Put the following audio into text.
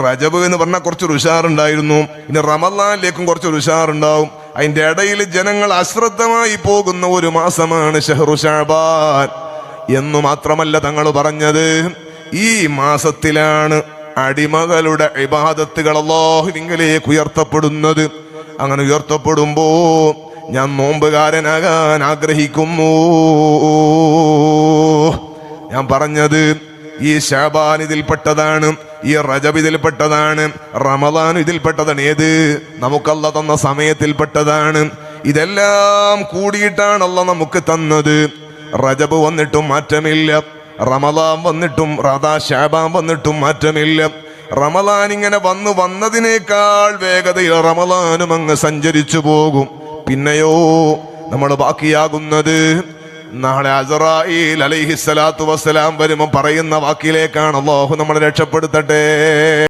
റജബ് എന്ന് പറഞ്ഞാൽ കുറച്ചൊരു ഉഷാറുണ്ടായിരുന്നു. ഇനി റമളാനിലേക്കും കുറച്ചൊരു ഉഷാറുണ്ടാവും. അതിന്റെ ഇടയിൽ ജനങ്ങൾ അശ്രദ്ധമായി പോകുന്ന ഒരു മാസമാണ് ഷഹ്റു ശഅബാൻ എന്നു മാത്രമല്ല തങ്ങൾ പറഞ്ഞത്, ഈ മാസത്തിലാണ് അടിമകളുടെ ഇബാദത്തുകൾ അല്ലാഹുവിങ്കലേക്ക് ഉയർത്തപ്പെടുന്നത്. അങ്ങനെ ഉയർത്തപ്പെടുമ്പോ ഞാൻ നോമ്പുകാരനാകാൻ ആഗ്രഹിക്കുന്നു. ഞാൻ പറഞ്ഞത് ഈ ശഅബാൻ ഇതിൽപ്പെട്ടതാണ്, ഈ റജബ് ഇതിൽപ്പെട്ടതാണ്, റമളാൻ ഇതിൽപ്പെട്ടതാണ്. ഏത് നമുക്ക് അല്ലാഹ് തന്ന സമയത്തിൽപ്പെട്ടതാണ്. ഇതെല്ലാം കൂടിയിട്ടാണ് അല്ലാഹ് നമുക്ക് തന്നത്. റജബ് വന്നിട്ടും മാറ്റമില്ല, റമളാൻ വന്നിട്ടും ശഅബാൻ വന്നിട്ടും മാറ്റമില്ല. റമളാൻ ഇങ്ങനെ വന്നതിനേക്കാൾ വേഗതയിൽ റമളാനും അങ്ങ് സഞ്ചരിച്ചു പോകും. പിന്നെയോ നമ്മൾ ബാക്കിയാകുന്നത് നാളെ അസ്റായീൽ അലൈഹിസ്സലാത്തു വസ്സലാം വരുമ്പോൾ പറയുന്ന വാക്കിലേക്കാണ്. അല്ലാഹു നമ്മളെ രക്ഷപ്പെടുത്തട്ടെ.